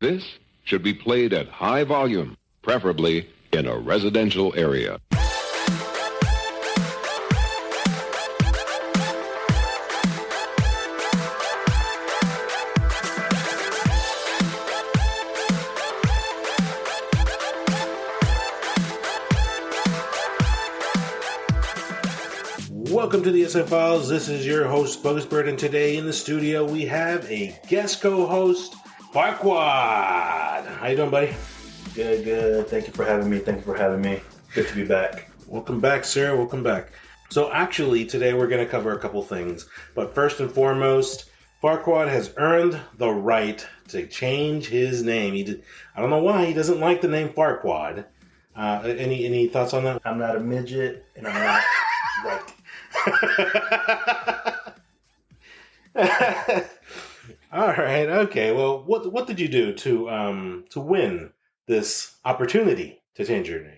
This should be played at high volume, preferably in a residential area. Welcome to the SF Files. This is your host, BogusBird, and today in the studio we have a guest co-host, Farquad. How you doing, buddy? Good. Thank you for having me. Good to be back. Welcome back, sir. Welcome back. So actually, today we're going to cover a couple things. But first and foremost, Farquad has earned the right to change his name. I don't know why he doesn't like the name Farquad. Any thoughts on that? I'm not a midget, and I'm not white. All right. Okay. Well, what did you do to win this opportunity to change your name?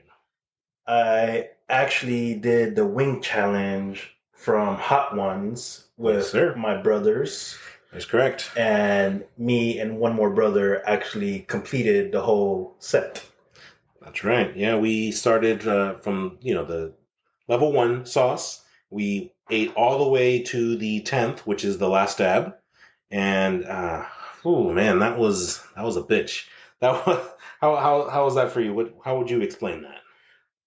I actually did the wing challenge from Hot Ones with my brothers. That's correct. And me and one more brother actually completed the whole set. That's right. Yeah, we started from the level 1 sauce. We ate all the way to the 10th, which is the last dab, and man, that was a bitch. That was how was that for you? How would you explain that?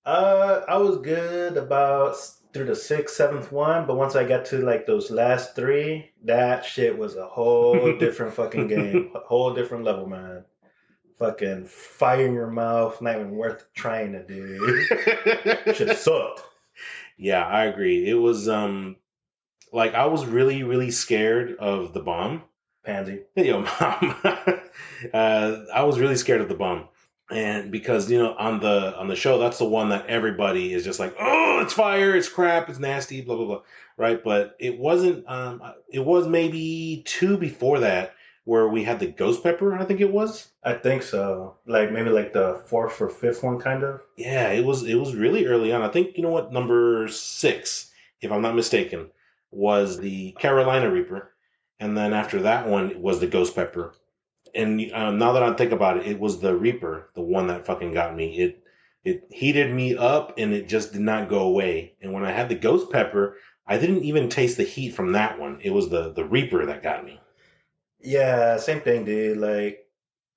I was good about through the 6th, 7th one, but once I got to like those last 3, that shit was a whole different fucking game, a whole different level, man. Fucking fire in your mouth, not even worth trying to do. Shit sucked. Yeah, I agree. It was I was really, really scared of the bomb. Pansy. Mom. I was really scared of the bomb. And because, on the show, that's the one that everybody is just like, oh, it's fire, it's crap, it's nasty, blah, blah, blah. Right? But it wasn't, it was maybe 2 before that where we had the ghost pepper, I think it was. I think so. Maybe the 4th or 5th one, kind of. Yeah, it was really early on. I think, number 6, if I'm not mistaken, was the Carolina Reaper. And then after that one was the ghost pepper. And now that I think about it, it was the Reaper, the one that fucking got me. It heated me up and it just did not go away. And when I had the ghost pepper, I didn't even taste the heat from that one. It was the Reaper that got me. Yeah, same thing, dude.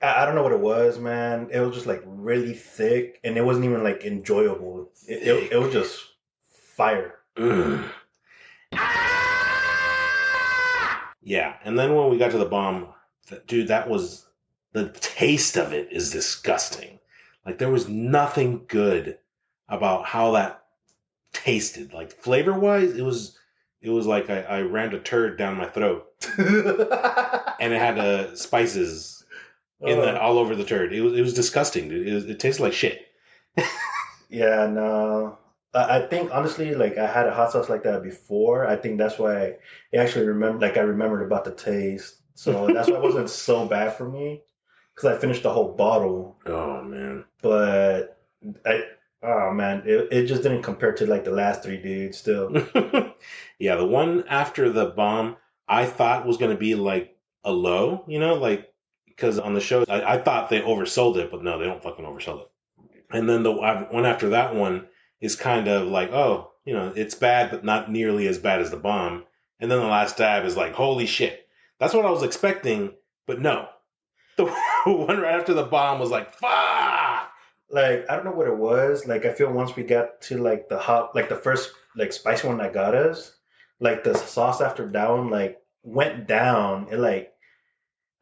I don't know what it was, man. It was just really thick, and it wasn't even enjoyable. It was just fire. Yeah, and then when we got to the bomb, dude, the taste of it is disgusting. There was nothing good about how that tasted. Flavor wise, it was like I rammed a turd down my throat. And it had spices all over the turd. It was disgusting, dude. It tasted like shit. Yeah, no. I think honestly, I had a hot sauce like that before. I think that's why I actually remember. I remembered about the taste, so that's why it wasn't so bad for me because I finished the whole bottle. Oh man! But it just didn't compare to the last 3 dudes. Still, yeah, the one after the bomb I thought was going to be a low, because on the show I thought they oversold it, but no, they don't fucking oversell it. And then the one after that one is kind of it's bad, but not nearly as bad as the bomb. And then the last dab is holy shit. That's what I was expecting, but no. The one right after the bomb was fuck! I don't know what it was. I feel once we got to the hot, the first spicy one that got us, the sauce after that one went down. It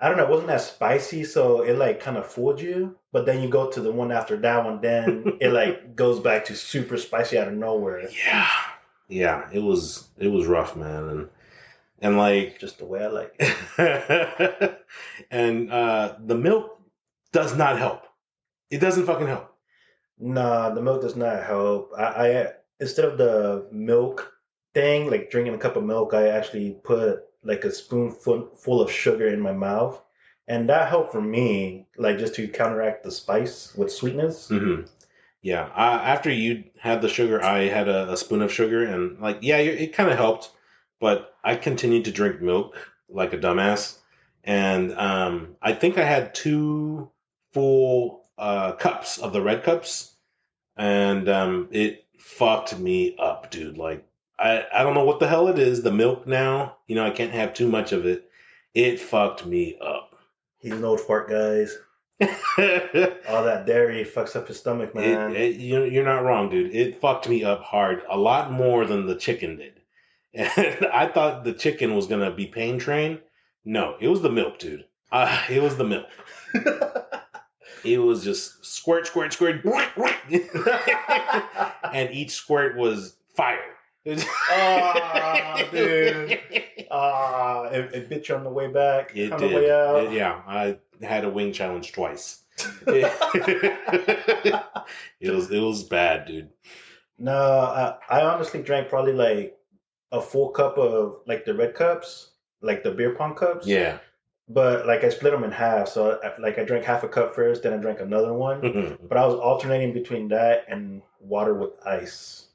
I don't know, it wasn't that spicy, so it kind of fooled you. But then you go to the one after that one, then it goes back to super spicy out of nowhere. Yeah, it was rough, man, and just the way I like it. And the milk does not help. It doesn't fucking help. Nah, the milk does not help. I instead of the milk thing, drinking a cup of milk, I actually put a spoonful of sugar in my mouth, and that helped for me, just to counteract the spice with sweetness. Mm-hmm. Yeah, after you had the sugar, I had a spoon of sugar, and it kind of helped, but I continued to drink milk like a dumbass, And I think I had 2 full cups of the red cups, and it fucked me up, dude. Like I don't know what the hell it is. The milk now, I can't have too much of it. It fucked me up. He's an old fart, guys. All that dairy fucks up his stomach, man. You're not wrong, dude. It fucked me up hard, a lot more than the chicken did. And I thought the chicken was gonna be pain train. No, it was the milk, dude. It was the milk. It was just squirt, squirt, squirt, and each squirt was fire. Oh, dude. It bit you on the way back. It on did. The way out. Yeah, I had a wing challenge twice. It was bad, dude. No, I honestly drank probably like a full cup of like the red cups, like the beer pong cups. Yeah. But like I split them in half, so I drank half a cup first, then I drank another one. But I was alternating between that and water with ice.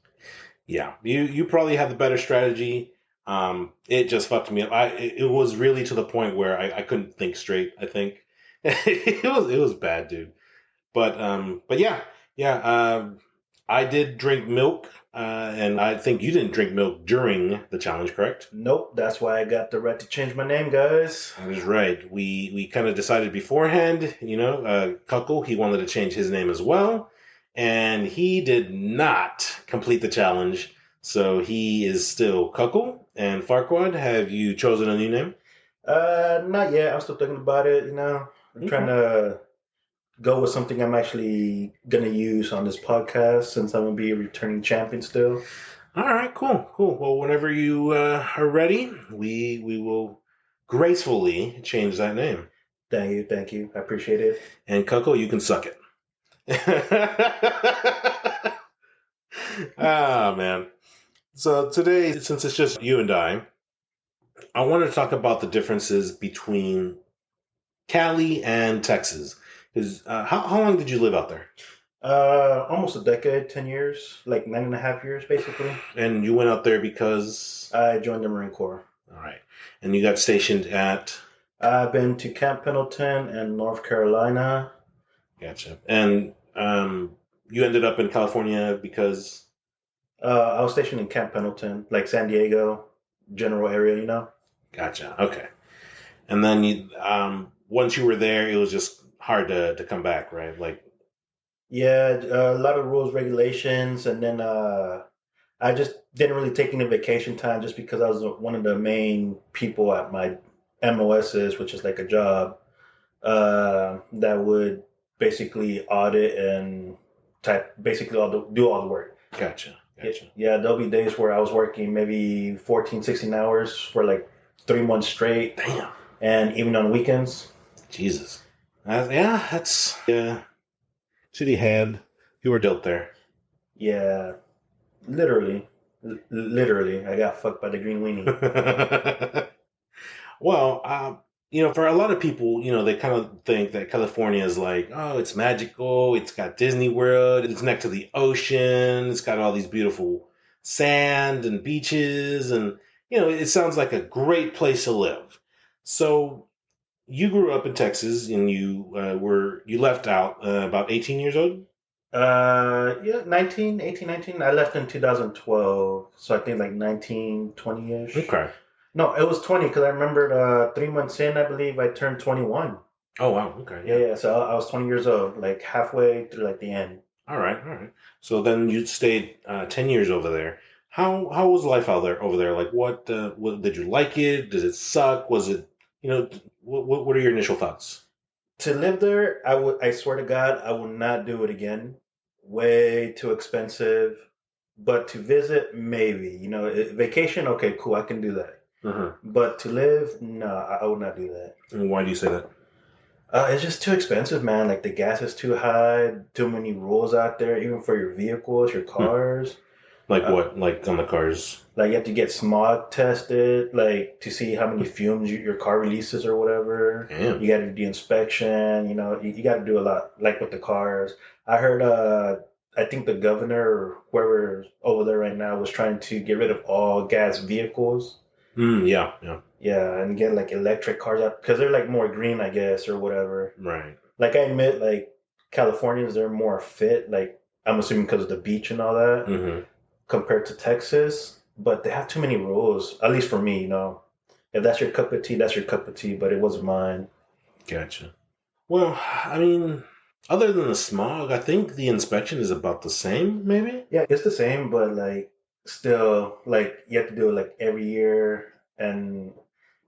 Yeah, you probably had the better strategy. It just fucked me up. It was really to the point where I couldn't think straight. I think it was bad, dude. But yeah. I did drink milk, and I think you didn't drink milk during the challenge, correct? Nope, that's why I got the right to change my name, guys. That is right. We kind of decided beforehand. Kuckle, he wanted to change his name as well, and he did not complete the challenge, so he is still Kuckle. And Farquad, have you chosen a new name? Not yet. I'm still thinking about it. I'm trying to go with something I'm actually gonna use on this podcast since I'm gonna be a returning champion still. All right, cool. Well, whenever you are ready, we will gracefully change that name. Thank you. I appreciate it. And Kuckle, you can suck it. Man. So today, since it's just you and I wanted to talk about the differences between Cali and Texas. Because how long did you live out there? Almost a decade, 10 years, like 9.5 years, basically. And you went out there because? I joined the Marine Corps. All right. And you got stationed at? I've been to Camp Pendleton and North Carolina. Gotcha. And you ended up in California because? I was stationed in Camp Pendleton, like San Diego, general area, Gotcha. Okay. And then you, once you were there, it was just hard to come back, right? Like. Yeah, a lot of rules, regulations, and then I just didn't really take any vacation time just because I was one of the main people at my MOSs, which is like a job that would basically audit and basically do all the work. Gotcha. Yeah, there'll be days where I was working maybe 14, 16 hours for like 3 months straight. Damn. And even on weekends. Jesus. That's shitty hand. You were dealt there. Yeah, literally, I got fucked by the green weenie. Well, for a lot of people, they kind of think that California is like, oh, it's magical. It's got Disney World. It's next to the ocean. It's got all these beautiful sand and beaches. And, it sounds like a great place to live. So you grew up in Texas and you left out about 18 years old? Yeah, 19, 18, 19. I left in 2012. So I think like 19, 20-ish. Okay. No, it was 20 because I remembered 3 months in, I believe I turned 21. Oh, wow. Okay. Yeah. So I was 20 years old, like halfway through like the end. All right. So then you stayed 10 years over there. How was life over there? Like, what did you like it? Did it suck? Was it, what are your initial thoughts? To live there, I swear to God, I will not do it again. Way too expensive. But to visit, maybe. Vacation, okay, cool, I can do that. Mm-hmm. But to live, no, I would not do that. And why do you say that? It's just too expensive, man. Like the gas is too high, too many rules out there, even for your vehicles, your cars. Like what? Like on the cars? Like you have to get smog tested, like to see how many fumes your car releases or whatever. Damn. You got to do the inspection. You got to do a lot, like with the cars. I heard, I think the governor or whoever over there right now was trying to get rid of all gas vehicles. Yeah. Yeah, and get like electric cars out because they're like more green, I guess, or whatever. Right. Like I admit, like Californians, they're more fit. Like I'm assuming because of the beach and all that, Mm-hmm. compared to Texas. But they have too many rules. At least for me, you know. If that's your cup of tea, that's your cup of tea. But it wasn't mine. Gotcha. Well, I mean, other than the smog, I think the inspection is about the same, maybe? Yeah, it's the same, but like still, like you have to do it like every year, and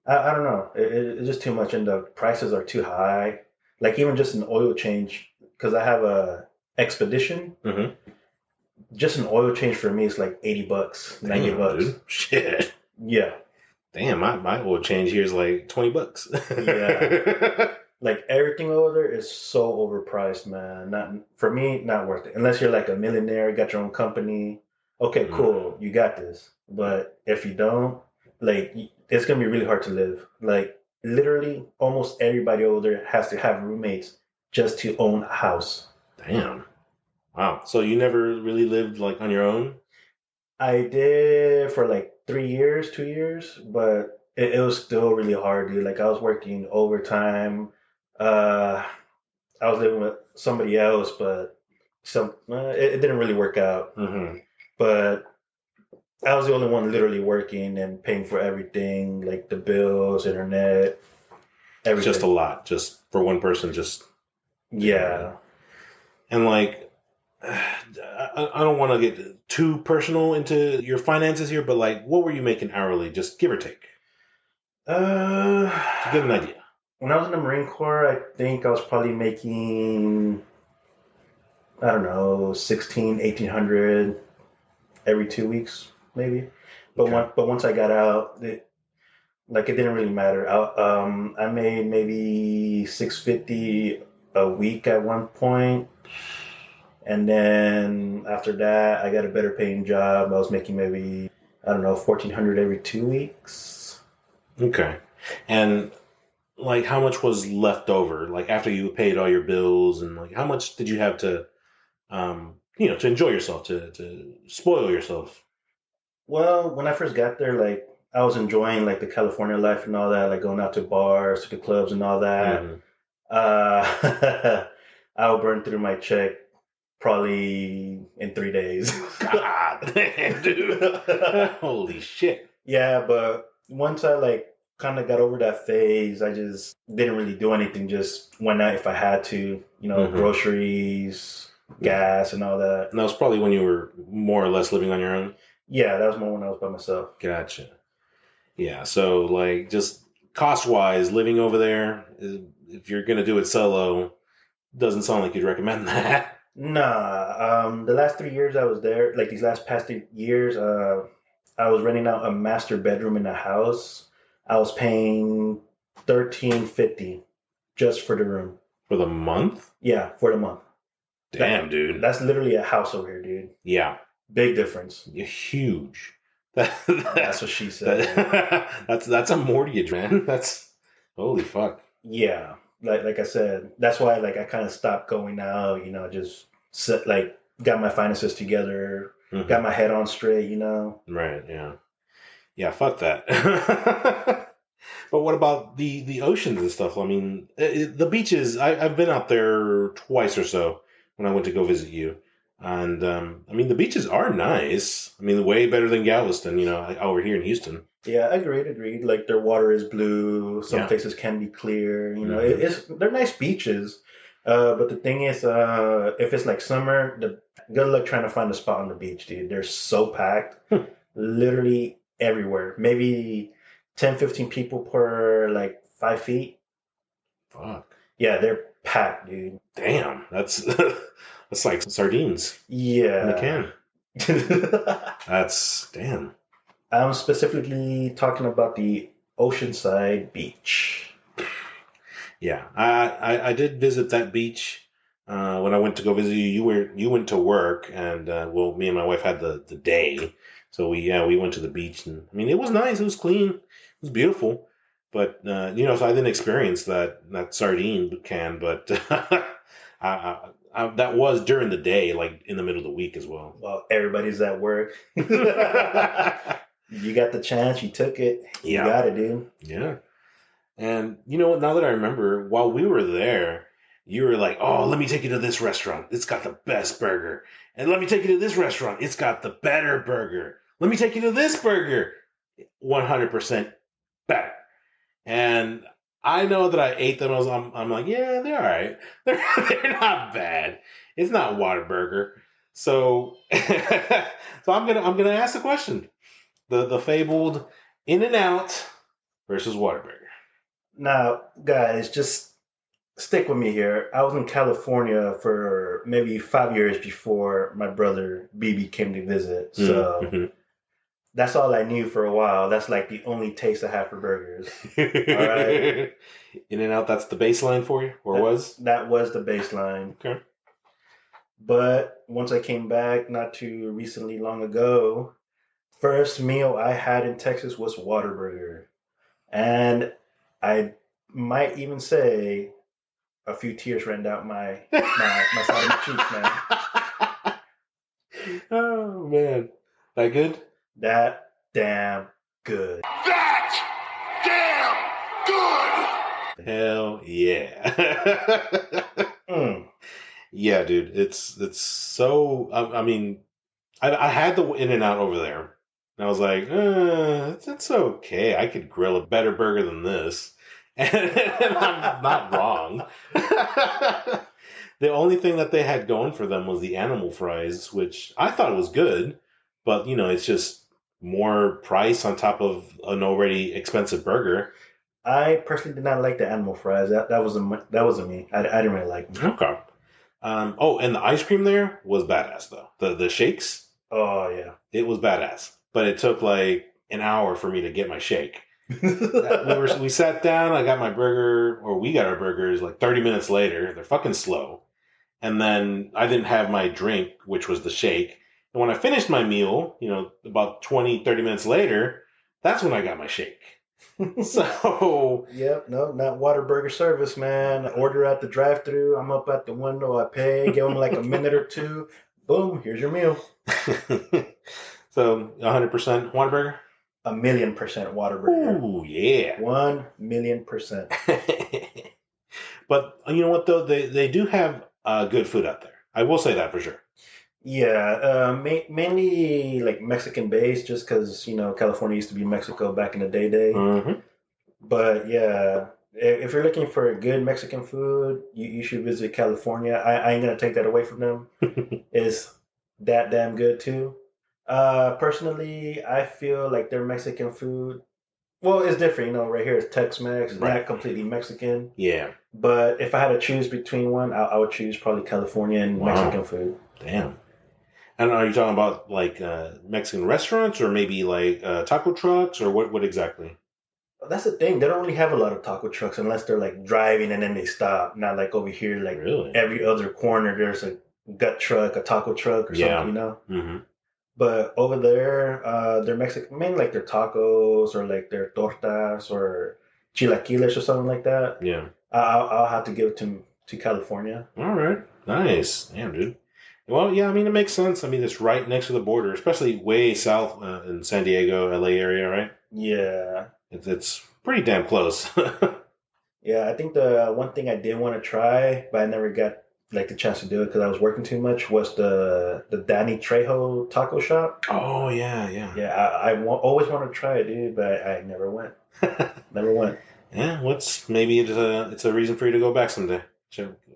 I don't know. It's just too much, and the prices are too high. Like even just an oil change, because I have a expedition. Mm-hmm. Just an oil change for me is like $80, $90. Damn, dude. Shit. Yeah, Damn, my oil change here is like $20. yeah. Like everything over there is so overpriced, man. Not for me, not worth it. Unless you're like a millionaire, got your own company. Okay, cool, you got this. But if you don't, like, it's gonna be really hard to live. Like, literally, almost everybody over there has to have roommates just to own a house. Damn. Wow. So you never really lived like on your own? I did for like 3 years, 2 years, but it was still really hard, dude. Like, I was working overtime. Uh, I was living with somebody else, but it didn't really work out. Mm-hmm. But I was the only one literally working and paying for everything, like the bills, internet, everything. Just a lot, just for one person, just. Yeah. And like, I don't want to get too personal into your finances here, but like, what were you making hourly, just give or take? To get an idea. When I was in the Marine Corps, I think I was probably making, I don't know, 1800 every 2 weeks, maybe. But Okay. but once I got out, like it didn't really matter. I made maybe 650 a week at one point, and then after that, I got a better paying job. I was making maybe, I don't know, 1400 every 2 weeks. Okay. And like, how much was left over? Like after you paid all your bills, and like, how much did you have to, to enjoy yourself, to spoil yourself? Well, when I first got there, like I was enjoying like the California life and all that, like going out to bars, to the clubs and all that. Mm-hmm. I'll burn through my check probably in 3 days. God damn, dude. Holy shit. Yeah, but once I like kind of got over that phase, I just didn't really do anything. Just went out if I had to, Mm-hmm. groceries, gas, and all that. And that was probably when you were more or less living on your own? Yeah, that was more when I was by myself. Gotcha. Yeah, so like just cost-wise, living over there, if you're going to do it solo, doesn't sound like you'd recommend that. Nah, the last 3 years I was there, like these last past 3 years, I was renting out a master bedroom in a house. I was paying 1350 just for the room. For the month? Yeah, for the month. Damn, dude. That's literally a house over here, dude. Yeah. Big difference. Huge. That's what she said. That's a mortgage, man. That's holy fuck. Yeah, like I said, that's why like I kind of stopped going out. Just like got my finances together, Mm-hmm. got my head on straight. Right. Yeah. Yeah. Fuck that. But what about the oceans and stuff? I mean, the beaches. I've been out there twice or so when I went to go visit you, and I mean the beaches are nice. I mean, way better than Galveston. Over here in Houston. Yeah, agreed. Like their water is blue. Some places can be clear. They're nice beaches. But the thing is, if it's like summer, good luck trying to find a spot on the beach, dude. They're so packed, literally everywhere. Maybe 10, 15 people per like 5 feet. Fuck. Yeah, they're packed, dude. Damn, that's that's like sardines Yeah. in a can. That's damn. I'm specifically talking about the Oceanside Beach. Yeah, I did visit that beach when I went to go visit you. You went to work, and me and my wife had the day, so we went to the beach, and I mean it was nice, it was clean, it was beautiful, but so I didn't experience that sardine can, but that was during the day, like in the middle of the week as well. Well, everybody's at work. You got the chance. You took it. You got it, dude. Yeah. And you know what? Now that I remember, while we were there, you were like, "Oh, let me take you to this restaurant. It's got the best burger." And let me take you to this restaurant. It's got the better burger. Let me take you to this burger. 100% better. And I know that I ate them. I'm like, yeah, they're all right. They're not bad. It's not Whataburger. So, so I'm gonna ask the question: the fabled In-N-Out versus Whataburger. Now, guys, just stick with me here. I was in California for maybe 5 years before my brother BB came to visit. So Mm-hmm. that's all I knew for a while. That's like the only taste I had for burgers. All right. In-N-Out, that's the baseline for you, or was? That was the baseline. Okay. But once I came back, not too recently, long ago, first meal I had in Texas was Whataburger. And I might even say a few tears ran down my side of my cheeks, man. Oh man, that good? That damn good. That damn good! Hell yeah. Yeah, dude. It's so. I mean, I had the In-N-Out over there, and I was like, it's okay. I could grill a better burger than this, and I'm not wrong. The only thing that they had going for them was the animal fries, which I thought was good, but it's just more price on top of an already expensive burger. I personally did not like the animal fries. That wasn't me. I didn't really like them. Okay. And the ice cream there was badass though. The shakes. Oh yeah, it was badass. But it took like an hour for me to get my shake. We sat down. I got my burger, or we got our burgers like 30 minutes later. They're fucking slow. And then I didn't have my drink, which was the shake. And when I finished my meal, about 20, 30 minutes later, that's when I got my shake. So yep, no, not Whataburger service, man. I order at the drive-thru. I'm up at the window. I pay. Give them like a minute or two. Boom, here's your meal. So 100% Whataburger? 1,000,000% Whataburger. Ooh, yeah. 1,000,000%. But you know what though? They do have good food out there. I will say that for sure. Yeah, mainly like Mexican based, just because California used to be Mexico back in the day. Mm-hmm. But yeah, if you're looking for good Mexican food, you should visit California. I ain't gonna take that away from them. It's that damn good too. Personally, I feel like their Mexican food. Well, it's different. Right here it's Tex-Mex. It's not completely Mexican. Yeah. But if I had to choose between one, I would choose probably California and Mexican food. Damn. And are you talking about like Mexican restaurants or maybe like taco trucks or what exactly? That's the thing. They don't really have a lot of taco trucks unless they're like driving and then they stop. Not like over here, like Really? every other corner there's a gut truck, a taco truck or something, Mm-hmm. But over there, they're Mexican, mainly like their tacos or like their tortas or chilaquiles or something like that. Yeah. I'll have to give it to California. All right. Nice. Damn, dude. Well, yeah, I mean, it makes sense. I mean, it's right next to the border, especially way south in San Diego, LA area, right? Yeah. It's pretty damn close. Yeah, I think the one thing I did want to try, but I never got like the chance to do it because I was working too much, was the Danny Trejo taco shop. Oh, yeah. Yeah, always wanted to try it, dude, but I never went. Never went. Yeah, maybe it's a reason for you to go back someday.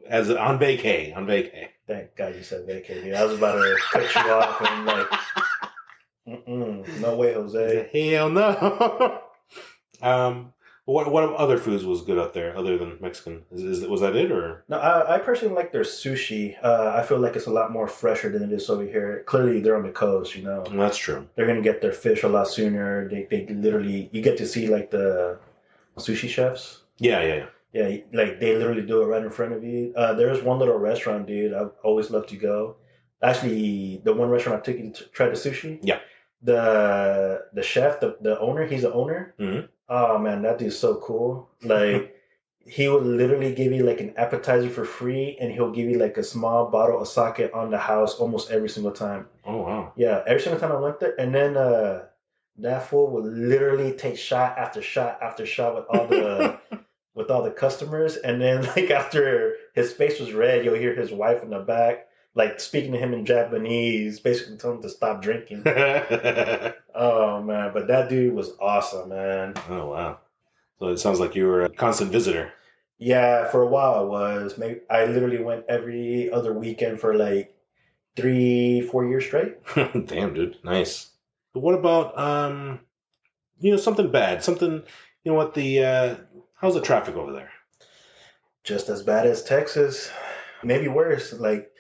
As on vacay. Thank God you said vacay, dude. I was about to cut you off and like, no way, Jose. Hell no. What other foods was good out there other than Mexican? Was that it or? No, I personally like their sushi. I feel like it's a lot more fresher than it is over here. Clearly, they're on the coast, That's true. They're gonna get their fish a lot sooner. They literally, you get to see like the sushi chefs. Yeah. Yeah, like they literally do it right in front of you. There's one little restaurant, dude. I've always loved to go. Actually, the one restaurant I took you to try the sushi. Yeah. The chef, the owner, he's the owner. Mm-hmm. Oh man, that dude's so cool. Like he will literally give you like an appetizer for free, and he'll give you like a small bottle of sake on the house almost every single time. Oh wow. Yeah, every single time I went there, and then That fool would literally take shot after shot after shot with all the customers, and then like after his face was red, you'll hear his wife in the back like speaking to him in Japanese, basically telling him to stop drinking. Oh man, but that dude was awesome, man. Oh wow! So it sounds like you were a constant visitor. Yeah, for a while I was. Maybe I literally went every other weekend for like 3, 4 years straight. Damn, dude, nice. But what about something bad, something, what how's the traffic over there? Just as bad as Texas, maybe worse. Like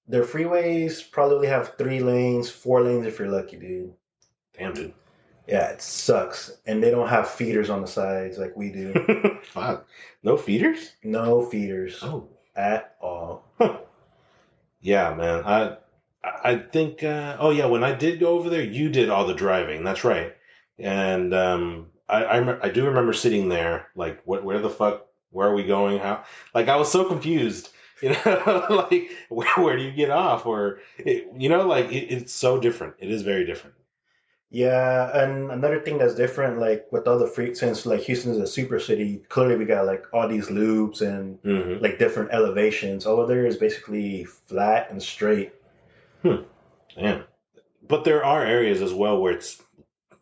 their freeways probably only have 3 lanes, 4 lanes if you're lucky, dude. Damn, dude. Yeah, it sucks. And they don't have feeders on the sides like we do. Fuck. No feeders? No feeders. Oh. At all. Yeah, man. I think, when I did go over there, you did all the driving. That's right. And I do remember sitting there, like, where the fuck, where are we going? How? Like, I was so confused. Like, where do you get off? Or, it's so different. It is very different. Yeah, and another thing that's different, like with other since like Houston is a super city, clearly we got like all these loops and like different elevations. Over there is basically flat and straight. Yeah. But there are areas as well where it's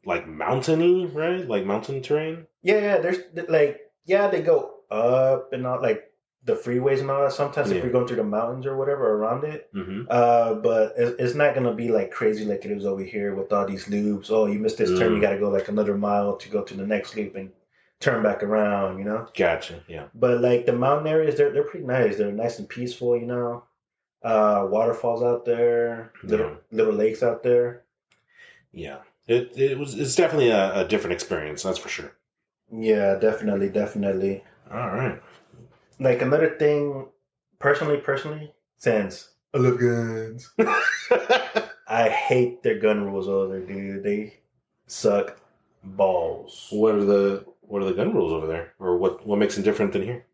like mountainy, right? Like mountain terrain. Yeah, there's like they go up and all like the freeways and all that. Sometimes if you're going through the mountains or whatever around it, but it's not gonna be like crazy like it is over here with all these loops. Oh, you missed this turn, you got to go like another mile to go to the next loop and turn back around. You know. Gotcha. Yeah. But like the mountain areas, they're pretty nice. They're nice and peaceful. You know, waterfalls out there, little lakes out there. Yeah, it's definitely a different experience. That's for sure. Yeah, definitely. All right. Like another thing, personally, since I love guns, I hate their gun rules over there, dude. They suck balls. What are the gun rules over there, or what makes them different than here?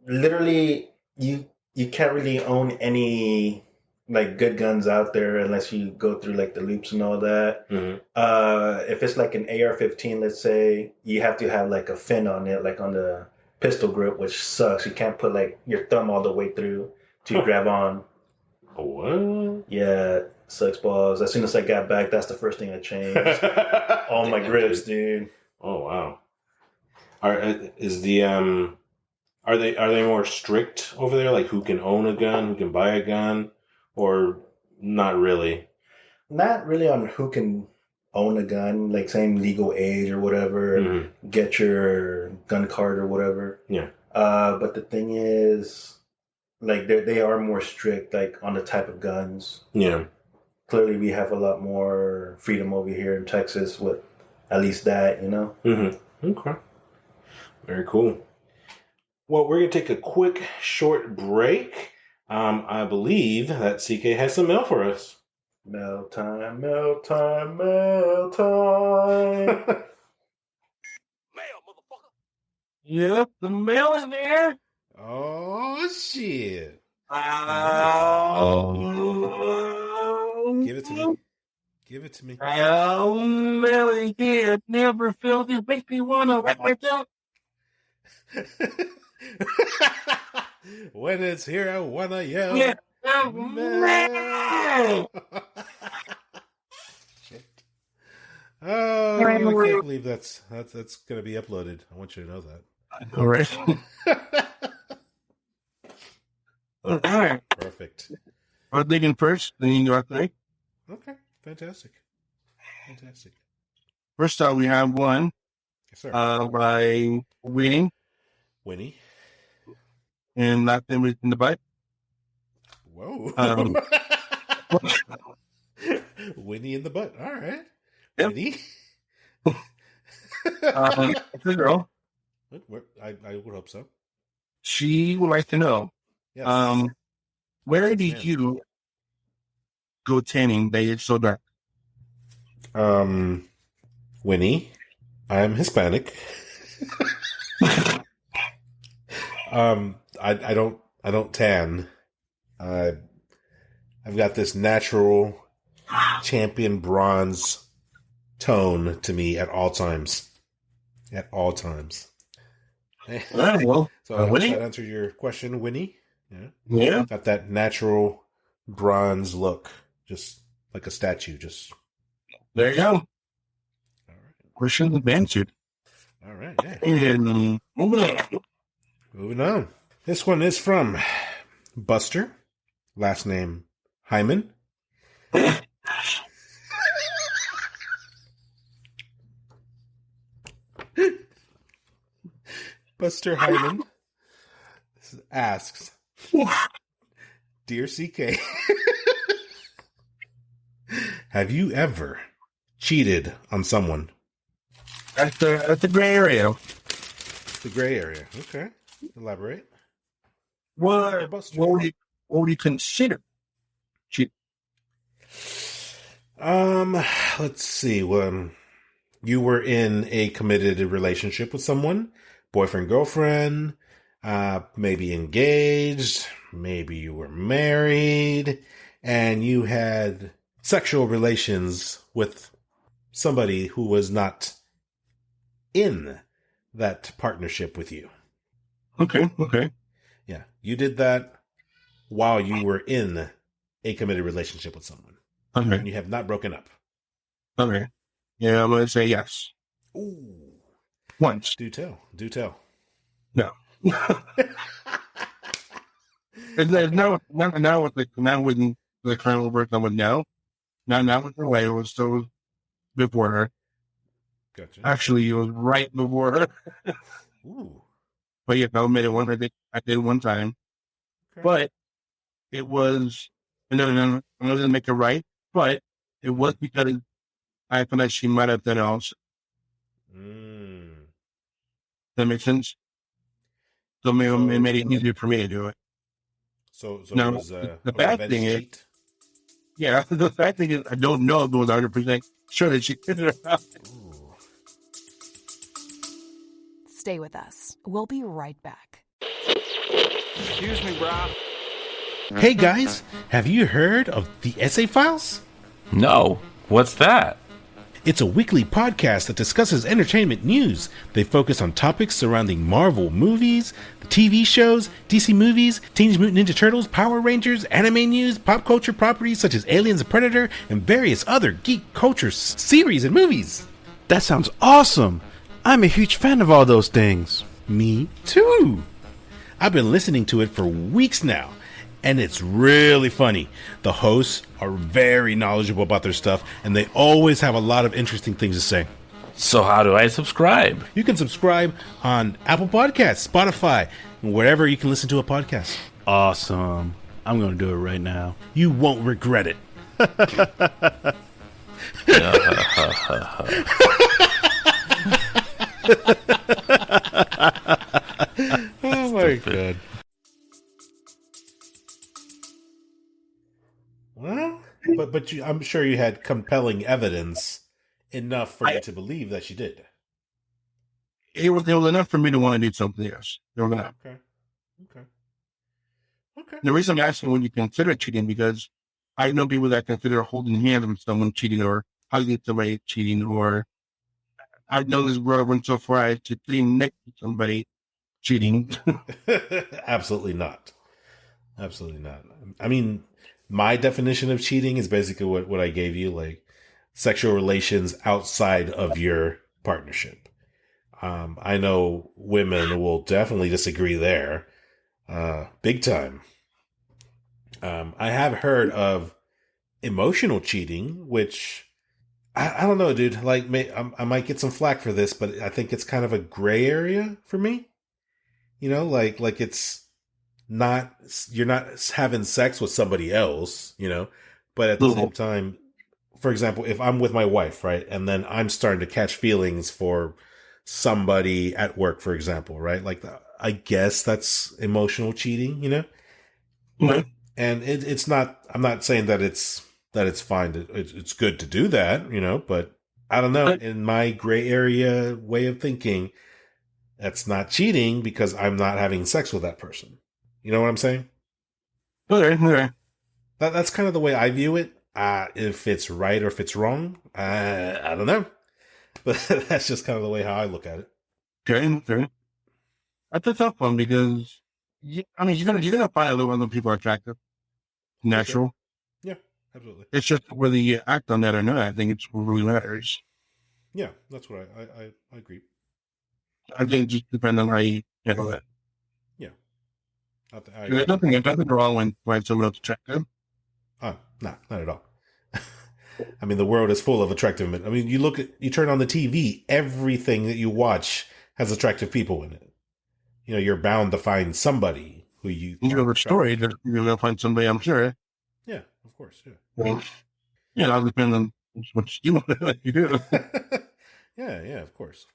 Literally, you can't really own any like good guns out there unless you go through like the loops and all that. If it's like an AR-15, let's say, you have to have like a fin on it, like on the pistol grip, which sucks. You can't put like your thumb all the way through to grab on. What? Yeah, sucks balls. As soon as I got back, that's the first thing I changed. All my grips, dude. Oh wow. Are they more strict over there? Like who can own a gun, who can buy a gun, or not really? Not really on who can own a gun, like same legal age or whatever, get your gun card or whatever. Yeah. But the thing is, like they are more strict, like on the type of guns. Yeah. Clearly, we have a lot more freedom over here in Texas with at least that, you know. Okay. Very cool. Well, we're gonna take a quick, short break. I believe that CK has some mail for us. Mail time, mail time, mail time. Mail, motherfucker. Yep, the mail is there. Oh, shit. Give it to me. Give it to me. Mail is here. Never felt this. Makes me want to wreck myself. When it's here, I want to yell. Yeah. Mail. Shit. Oh, I can't believe that's going to be uploaded. I want you to know that. All right. All right. Perfect. I'm thinking first, then you go after me. Okay. Fantastic. First up, we have one. Yes, sir. By Winnie. And last name is in the butt. Whoa. Winnie in the butt. All right. Yep. Winnie. It's a girl. I would hope so. She would like to know, Yes. where did you go tanning that it's so dark? Winnie, I'm Hispanic. I don't tan. I've got this natural champion bronze tone to me at all times. At all times. All right, well, So I hope Winnie? that answered your question, Winnie. Yeah. Got that natural bronze look, just like a statue. Just There you go. all right. Question answered. All right. Yeah. And moving on. Moving on. This one is from Buster, last name Hyman. Buster Hyman asks, Dear CK, have you ever cheated on someone? That's the gray area. The gray area. Okay. Elaborate. What would you consider cheating? Let's see. You were in a committed relationship with someone, boyfriend, girlfriend, maybe engaged, maybe you were married, and you had sexual relations with somebody who was not in that partnership with you. Okay. Yeah. You did that while you were in a committed relationship with someone. Okay. And you have not broken up. Okay. Yeah, I'm going to say yes. Ooh. Once. Do tell. No. Now with the current person I would know. Not with her way. It was still before her. Gotcha. Actually, it was right before her. Ooh. But yeah, I admit it I did one time. Okay. But it was, no, I'm not going to make it right, but it was because I thought that she might have done else. That makes sense? So maybe it made it easier for me to do it. So now, it was the a bad revenge thing is, cheat? yeah, the bad thing is I don't know if it was 100% sure that she did it or not. Ooh. Stay with us. We'll be right back. Excuse me, brah. Hey guys, have you heard of the Essay Files? No. What's that? It's a weekly podcast that discusses entertainment news. They focus on topics surrounding Marvel movies, the TV shows, DC movies, Teenage Mutant Ninja Turtles, Power Rangers, anime news, pop culture properties such as Aliens and Predator, and various other geek culture series and movies. That sounds awesome! I'm a huge fan of all those things. Me too. I've been listening to it for weeks now, and it's really funny. The hosts are very knowledgeable about their stuff, and they always have a lot of interesting things to say. So how do I subscribe? You can subscribe on Apple Podcasts, Spotify, and wherever you can listen to a podcast. Awesome. I'm going to do it right now. You won't regret it. Oh my god. Well, but I'm sure you had compelling evidence enough for you to believe that she did. It was enough for me to want to do something else. They were enough. Okay. The reason I'm asking when you consider cheating, because I know people that consider holding hands with someone cheating or hugging somebody cheating, or I know this girl went so far as to sitting next to somebody cheating. Absolutely not. I mean, my definition of cheating is basically what I gave you, like sexual relations outside of your partnership. I know women will definitely disagree there, big time. I have heard of emotional cheating, which I don't know, dude. Like, I might get some flack for this, but I think it's kind of a gray area for me. You know, like it's not, you're not having sex with somebody else, you know, but at the same time, for example, if I'm with my wife, right, and then I'm starting to catch feelings for somebody at work, for example, right, like I guess that's emotional cheating, you know. Mm-hmm. And it's not, I'm not saying that it's fine. It's good to do that, you know, but I don't know. In my gray area way of thinking, that's not cheating because I'm not having sex with that person. You know what I'm saying? Okay. That's kind of the way I view it. If it's right or if it's wrong, I don't know. But that's just kind of the way how I look at it. Okay. That's a tough one because, you're gonna find a little other people attractive, natural. Sure. Yeah, absolutely. It's just whether you act on that or not. I think it's what really matters. Yeah, that's what I agree. I think it just depends on how you handle it. Yeah. There's nothing wrong when someone else attractive. Nah, not at all. I mean, the world is full of attractive men. I mean, you turn on the TV, everything that you watch has attractive people in it. You know, you're bound to find somebody who you have a story that you're going to find somebody, I'm sure. Yeah, of course. Yeah. Well, it'll depend on what you want to do. Yeah, of course.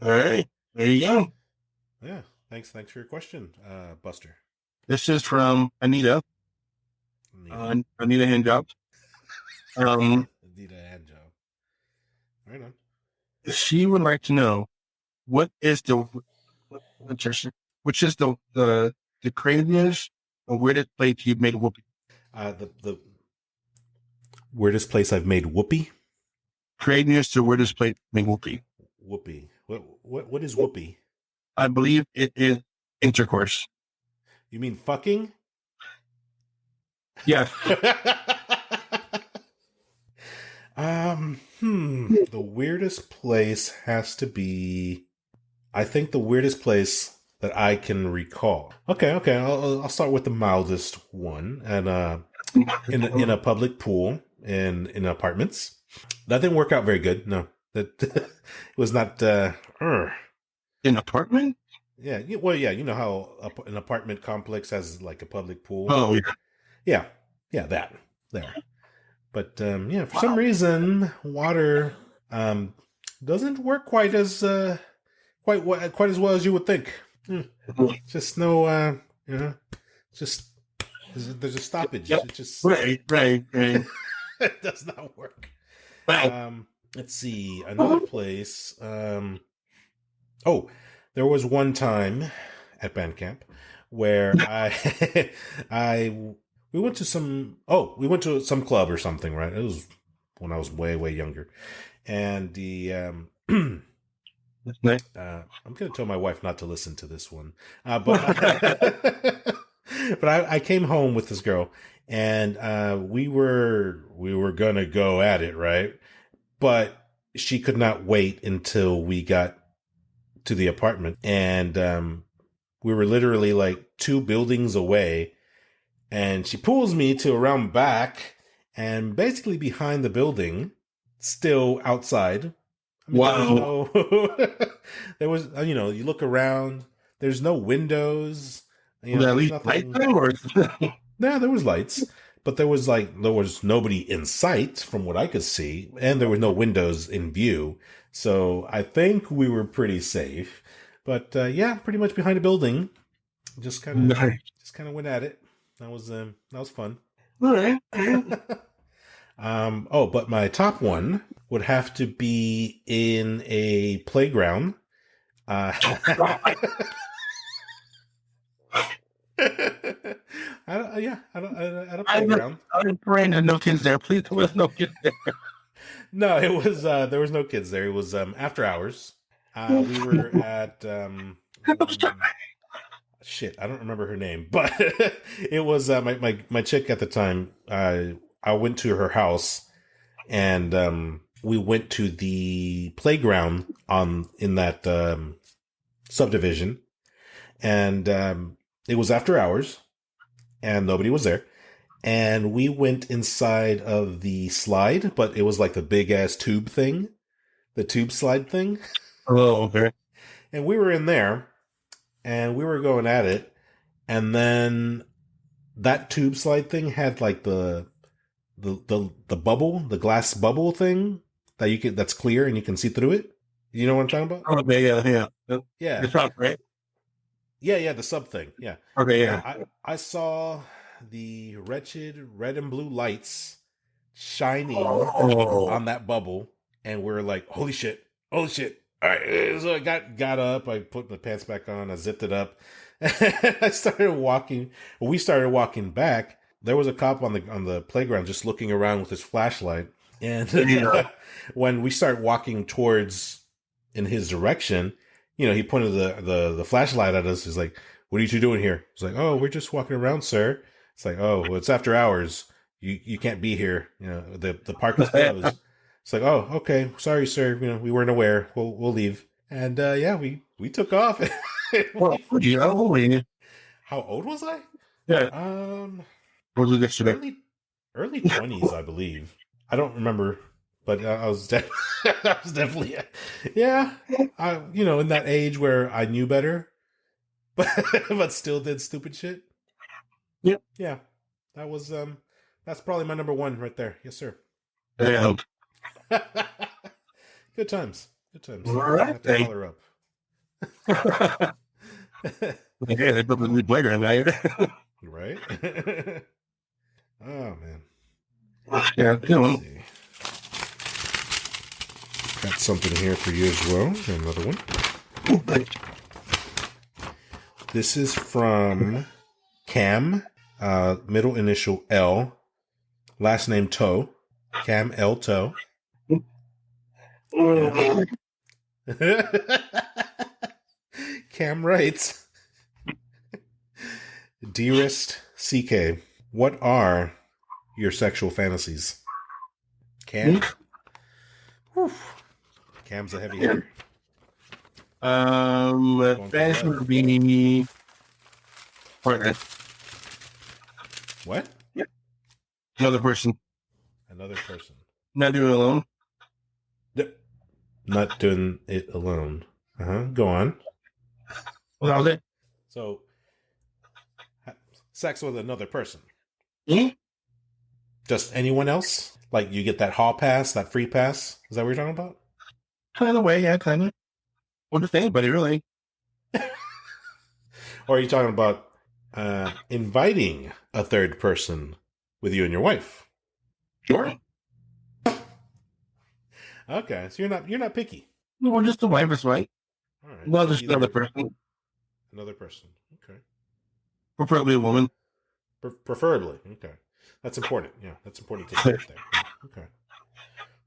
All right. There you go. Yeah. Thanks for your question, Buster. This is from Anita. Anita Handjob. Anita Handjob. Right on. She would like to know which is the craziest or weirdest place you've made whoopee? The weirdest place I've made whoopee? Craziest or weirdest place made whoopee? Whoopee. What is whoopee? I believe it is intercourse. You mean fucking? Yes. The weirdest place has to be, I think the weirdest place that I can recall. Okay. I'll start with the mildest one, and in a public pool in apartments. That didn't work out very good. No, that it was not. An apartment? Yeah. Well, yeah. You know how an apartment complex has like a public pool. Oh, yeah. That there. But for some reason, water doesn't work quite as quite as well as you would think. Just no, just there's a stoppage. Yep. It just right. it does not work. Let's see another place. There was one time at band camp where we went to some club or something, right? It was when I was way younger. And the I'm going to tell my wife not to listen to this one. But I came home with this girl, and we were going to go at it, right? But she could not wait until we got to the apartment, and we were literally like 2 buildings away. And she pulls me to around back and basically behind the building, still outside. I mean, wow. There was, you look around, there's no windows. At least lights or? Yeah, there was lights, but there was nobody in sight from what I could see. And there were no windows in view. So I think we were pretty safe. But pretty much behind a building. Just kind of went at it. That was fun. All right. But my top one would have to be in a playground. At a playground. I'm praying there's no kids there. Please, there was no kids there. No, it was there was no kids there. It was after hours. We were at shit, I don't remember her name, but it was my chick at the time. I went to her house, and we went to the playground in that subdivision, and it was after hours, and nobody was there, and we went inside of the slide, but it was like the big ass tube thing, the tube slide thing. Oh, okay. And we were in there. And we were going at it, and then that tube slide thing had like the bubble, the glass bubble thing that's clear and you can see through it. You know what I'm talking about? Oh, yeah. The sub, right? Yeah, the sub thing. Yeah. Okay, yeah. I saw the wretched red and blue lights shining on that bubble, and we're like, holy shit. All right, so I got up, I put my pants back on, I zipped it up, I started walking. We started walking back. there was a cop on the playground just looking around with his flashlight. And when we start walking towards in his direction, he pointed the flashlight at us. He's like, "What are you two doing here?" He's like, "Oh, we're just walking around, sir." It's like, "Oh, well, it's after hours. You can't be here. The park is closed." It's like, "Oh, okay. Sorry, sir. We weren't aware. We'll leave." And we took off. Well, How old was I? Yeah. What was it yesterday? Early 20s, I believe. I don't remember, but I was I was definitely in that age where I knew better, but still did stupid shit. Yep. Yeah. That was that's probably my number one right there. Yes, sir. Yeah. Good times. All right. I have to color up. Yeah, they put the new playground out. Right? Oh man. Yeah, Let's see. Got something here for you as well. Another one. This is from Cam, middle initial L, last name Toe. Cam L Toe. Cam writes, "Dearest CK, what are your sexual fantasies?" Cam? Cam's a heavy hitter. Fantasy would be partner. What? Yep. Another person. Not doing it alone. Yep. Not doing it alone. Go on. Well, that was it. So, sex with another person. Hmm? Just anyone else? Like you get that hall pass, that free pass? Is that what you're talking about? Kind of way, yeah, kind of. Well, just anybody, really. Or are you talking about inviting a third person with you and your wife? Sure. Okay, so you're not picky. Well, just the wife is right. All right. Well, just another person. Another person. Okay. Preferably a woman. Preferably. Okay. That's important. Yeah, that's important to say there. Okay.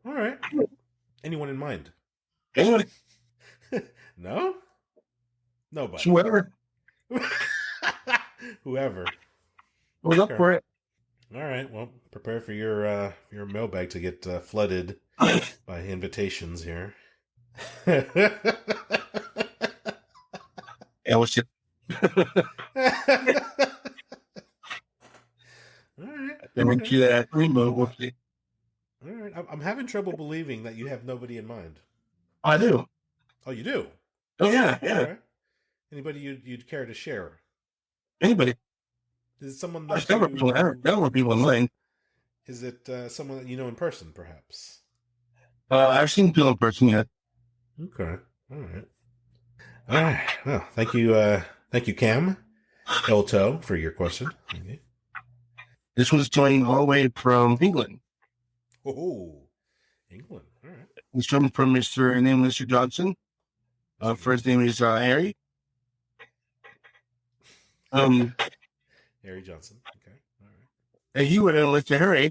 All right. Anyone in mind? Anybody? No? Nobody. Whoever. Whoever. Was up for it. All right. Well, prepare for your mailbag to get flooded by invitations here. Yeah, what's it? All right. Then we see that remote. We'll see. All right. I'm having trouble believing that you have nobody in mind. I do. Oh, you do? Oh, yeah. Okay. Anybody you'd care to share? Anybody. Is it someone There's that several people in line. Is it someone that you know in person, perhaps? I've seen people in person yet. Okay. All right. Well, thank you, Cam Elto, for your question. Okay. This was joining all the way from England. Oh, England. All right. He's coming from Mr. Johnson. First name is Harry. Harry Johnson. Okay. All right. And you would list to Harry.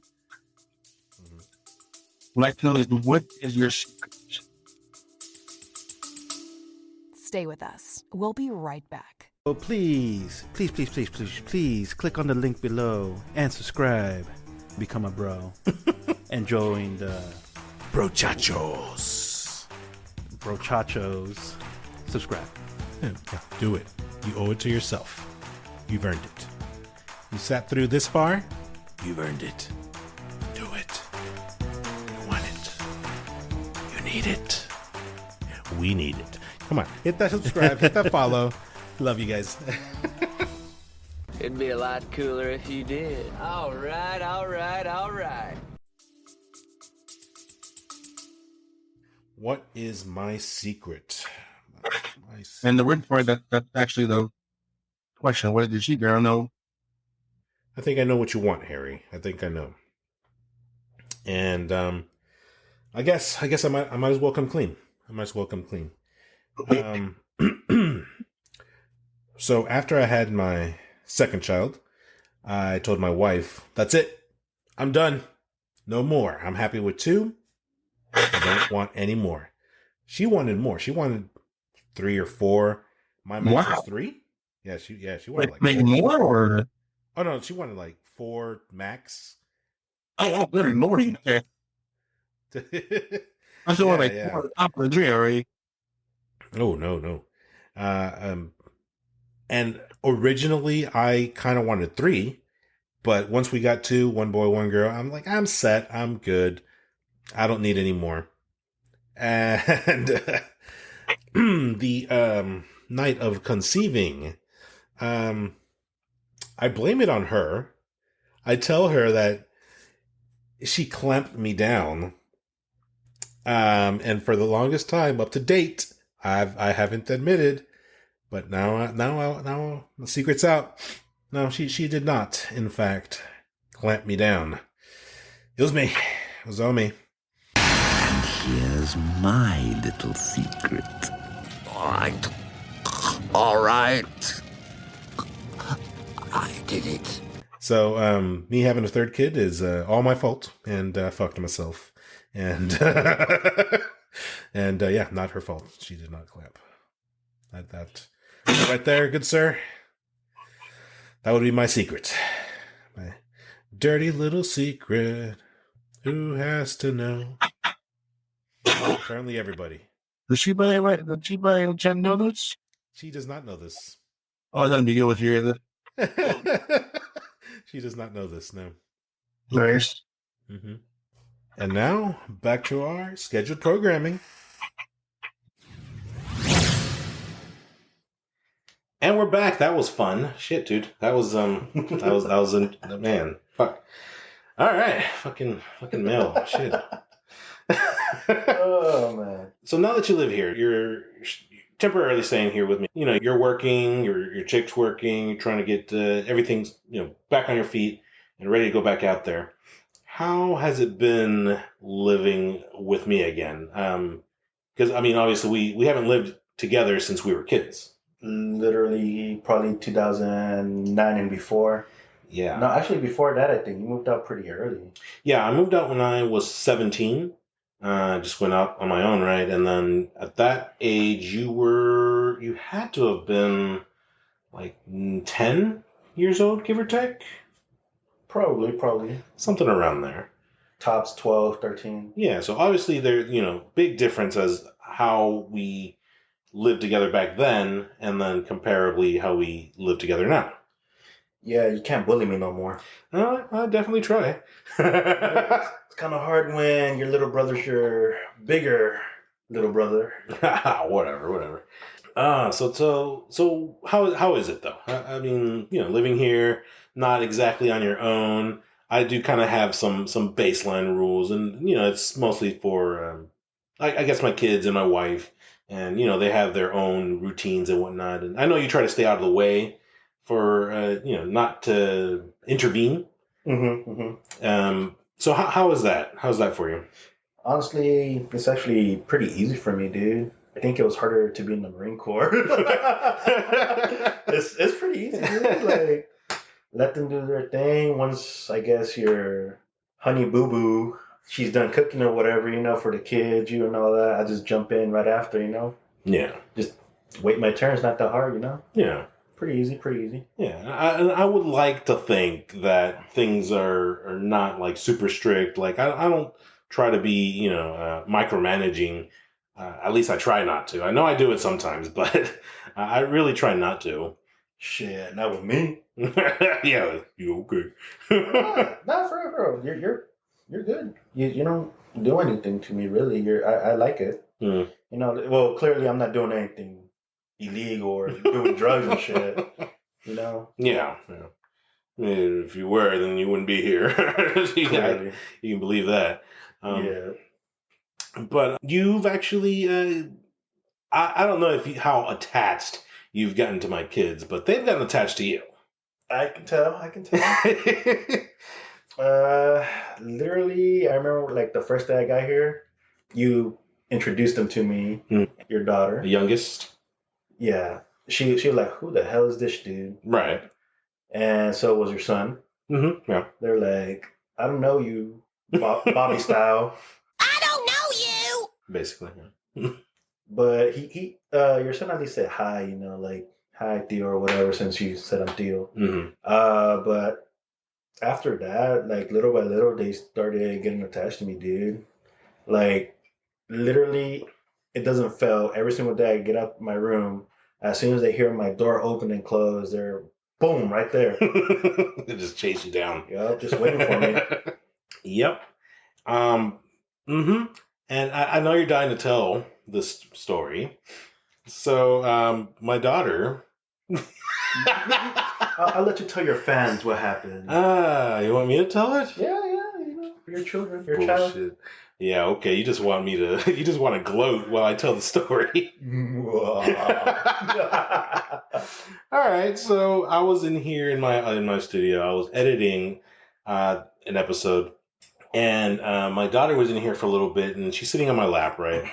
Mm-hmm. I'd like to know is what is your secret? Stay with us. We'll be right back. Oh, please click on the link below and subscribe. Become a bro. And join the Brochachos. Subscribe. Yeah, do it. You owe it to yourself. You've earned it. You sat through this far. You've earned it. Do it. You want it. You need it. We need it. Come on. Hit that subscribe. Hit that follow. Love you guys. It'd be a lot cooler if you did. All right. What is my secret? And the word for that's actually the question. What did she girl know? I think I know what you want, Harry. I think I know. And I guess I might as well come clean. So after I had my second child, I told my wife, that's it. I'm done. No more. I'm happy with 2. I don't want any more. She wanted more. She wanted 3 or 4. My max was 3. Yeah, she wanted like 4. More or? Oh no, she wanted like 4 max. Oh, good lord! Okay. I saw like 4 up or 3 already. Oh no. And originally I kind of wanted 3, but once we got 2, 1 boy, 1 girl, I'm like, I'm set. I'm good. I don't need any more. And the night of conceiving, I blame it on her. I tell her that she clamped me down. And for the longest time, up to date, I haven't admitted, but now the secret's out. No, she did not, in fact, clamp me down. It was me. It was all me. And here's my little secret. All right. I did it. So, me having a 3rd kid is all my fault, and I fucked myself. And and yeah, not her fault. She did not clamp. That right there, good sir. That would be my secret. My dirty little secret. Who has to know? Apparently everybody. Does she buy Jen know this? She does not know this. Oh, I didn't deal with you either. She does not know this, no. Nice. Mm-hmm. And now, back to our scheduled programming. And we're back. That was fun. Shit, dude. That was man. Fuck. All right. Fucking mail. Shit. Oh man. So now that you live here, you're temporarily staying here with me. You know, you're working, your chick's working, you're trying to get everything, back on your feet and ready to go back out there. How has it been living with me again? Because, obviously we haven't lived together since we were kids. Literally, probably 2009 and before. Yeah. No, actually, before that, I think you moved out pretty early. Yeah, I moved out when I was 17. Just went out on my own, right? And then at that age, you had to have been like 10 years old, give or take. Probably. Something around there. Tops 12, 13. Yeah, so obviously there's, big difference as how we lived together back then and then comparably how we live together now. Yeah, you can't bully me no more. I'll definitely try. It's kind of hard when your little brother's your bigger little brother. Whatever. So how is it though? Living here, not exactly on your own. I do kind of have some baseline rules, and it's mostly for I guess my kids and my wife, and they have their own routines and whatnot. And I know you try to stay out of the way for not to intervene. Mm-hmm. So how is that? How's that for you? Honestly, it's actually pretty easy for me, dude. I think it was harder to be in the Marine Corps. It's pretty easy, dude. Like, let them do their thing. Once, I guess, your honey boo boo, she's done cooking or whatever, for the kids, and all that, I just jump in right after, Yeah. Just wait my turn. It's not that hard, Yeah. Pretty easy. Yeah, I would like to think that things are not like super strict. Like I don't try to be micromanaging. At least I try not to. I know I do it sometimes, but I really try not to. Shit, not with me. Yeah, you okay? Not for real. You're good. You don't do anything to me really. I like it. Mm. Well, clearly I'm not doing anything illegal or doing drugs and shit. Yeah. I mean, if you were, then you wouldn't be here. You can believe that. Yeah. But you've actually, I don't know how attached you've gotten to my kids, but they've gotten attached to you. I can tell. Literally, I remember like the first day I got here, you introduced them to me, your daughter. The youngest? Yeah. She was like, who the hell is this dude? Right. and so was your son. Mm-hmm. Yeah. They're like, I don't know you, Bobby style. I don't know you. Basically. Yeah. But he your son at least said hi, like hi Theo or whatever, since you said I'm Theo. Mm-hmm. But after that, like little by little, they started getting attached to me, dude. Like literally, it doesn't fail. Every single day, I get up my room. As soon as they hear my door open and close, they're boom right there. They just chase you down. Yep, just waiting for me. Yep. Mm-hmm. And I know you're dying to tell this story. So, my daughter. I'll let you tell your fans what happened. You want me to tell it? Yeah, for your children, your child. Bullshit. Yeah, okay. You just want to gloat while I tell the story. All right. So I was in here in my studio. I was editing an episode, and my daughter was in here for a little bit, and she's sitting on my lap, right?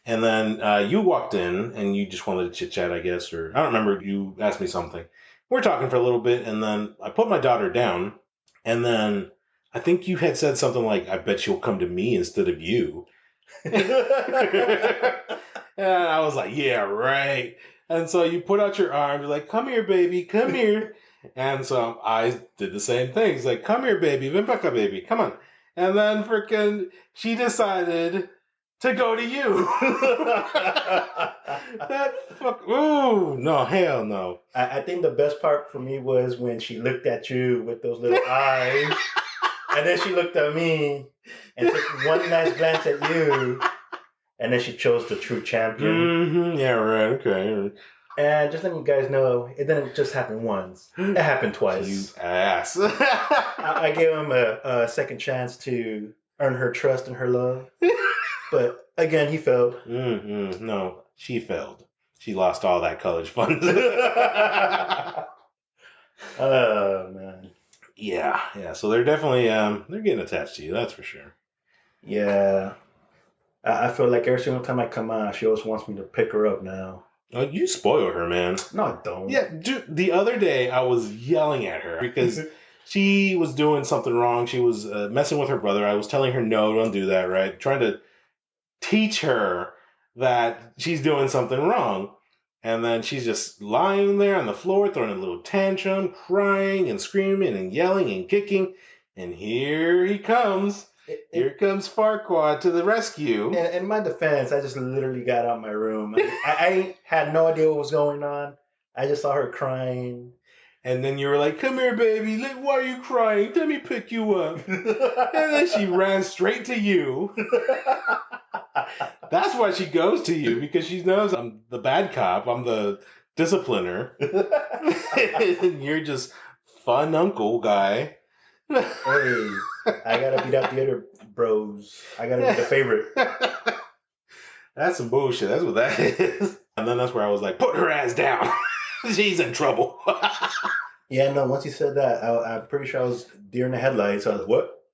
And then you walked in, and you just wanted to chit chat, I guess, or I don't remember. You asked me something. We're talking for a little bit, and then I put my daughter down, and then I think you had said something like, "I bet you'll come to me instead of you." And I was like, "Yeah, right." And so you put out your arm, you're like, "Come here, baby, come here." And so I did the same thing. It's like, "Come here, baby, ven para acá, baby, come on." And then freaking, she decided to go to you. That fuck. Ooh, no, hell no. I think the best part for me was when she looked at you with those little eyes, and then she looked at me and took one nice glance at you, and then she chose the true champion. Mm-hmm. Yeah, right. Okay. And just letting you guys know, it didn't just happen once. It happened twice. You ass. I gave him a second chance to earn her trust and her love. But again, he failed. Mm-hmm. No, she failed. She lost all that college funds. Oh, man. Yeah. So they're definitely they're getting attached to you. That's for sure. Yeah. I feel like every single time I come out, she always wants me to pick her up now. Oh, you spoil her, man. No, I don't. Yeah, dude, the other day I was yelling at her because she was doing something wrong. She was messing with her brother. I was telling her, no, don't do that, right? Trying to teach her that she's doing something wrong. And then she's just lying there on the floor, throwing a little tantrum, crying and screaming and yelling and kicking. And here he comes. Here comes Farquad to the rescue. In my defense, I just literally got out of my room. I had no idea what was going on. I just saw her crying. And then you were like, "Come here, baby. Why are you crying? Let me pick you up." And then she ran straight to you. That's why she goes to you, because she knows I'm the bad cop. I'm the discipliner. And you're just fun uncle guy. Hey, I gotta beat out the other bros. I gotta be the favorite. That's some bullshit. That's what that is. And then that's where I was like, put her ass down. She's in trouble. Yeah, no, once you said that, I'm pretty sure I was deer in the headlights. I was like, what?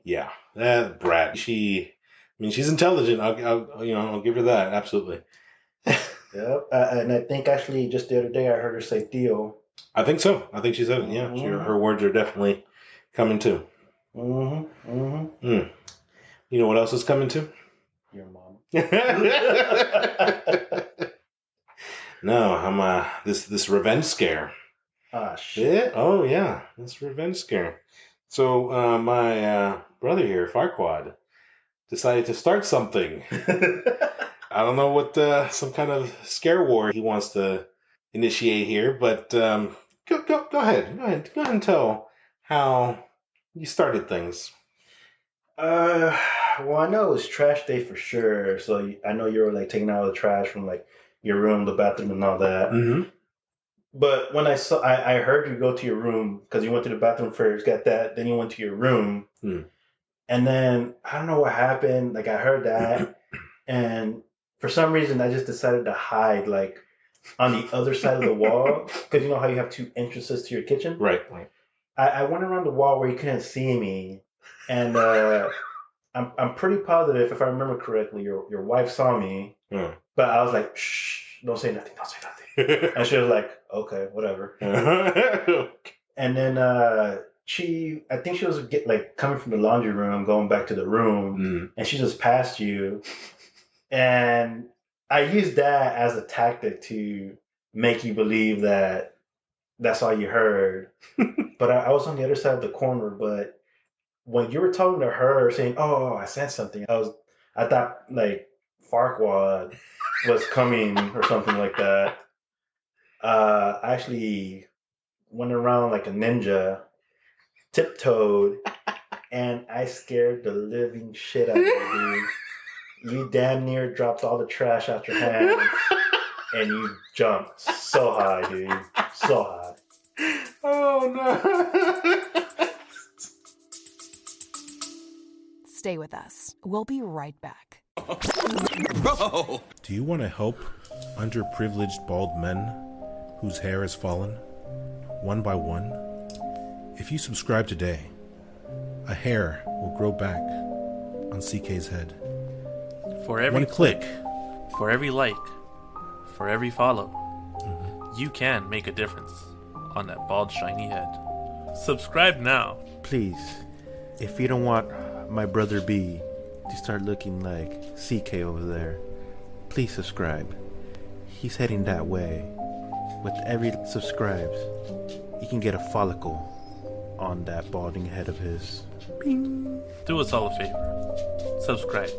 Yeah, that brat. She's intelligent. I'll give her that. Absolutely. Yep. And I think actually just the other day I heard her say Theo. I think so. I think she said it. Yeah, her words are definitely coming too. Mm-hmm. Mm-hmm. Mm. You know what else is coming too? Your mom. No, I'm this revenge scare. Ah, shit. Yeah. Oh yeah, this revenge scare. So my brother here, Farquad, decided to start something. I don't know what some kind of scare war he wants to initiate here, but go ahead and tell how you started things. Well, I know it was trash day for sure. So I know you were like taking out all the trash from like your room, the bathroom, and all that. Mm-hmm. But when I heard you go to your room because you went to the bathroom first, got that, then you went to your room, and then I don't know what happened. Like I heard that, and for some reason I just decided to hide like on the other side of the wall because you know how you have two entrances to your kitchen. Right. I went around the wall where you couldn't see me, and I'm pretty positive if I remember correctly, your wife saw me, But I was like, shh, don't say nothing, don't say nothing. And she was like, okay, whatever. And then I think she was coming from the laundry room, going back to the room, and she just passed you. And I used that as a tactic to make you believe that that's all you heard. But I was on the other side of the corner. But when you were talking to her, saying, "Oh, I said something," I thought like Farquad was coming or something like that. I actually went around like a ninja, tiptoed, and I scared the living shit out of you, dude. You damn near dropped all the trash out your hands, and you jumped so high, dude. So high. Oh, no. Stay with us. We'll be right back. Do you want to help underprivileged bald men whose hair has fallen, one by one? If you subscribe today, a hair will grow back on CK's head. For every one click, for every like, for every follow, you can make a difference on that bald, shiny head. Subscribe now. Please, if you don't want my brother B to start looking like CK over there, please subscribe. He's heading that way. With every subscribes, you can get a follicle on that balding head of his. Bing. Do us all a favor. Subscribe.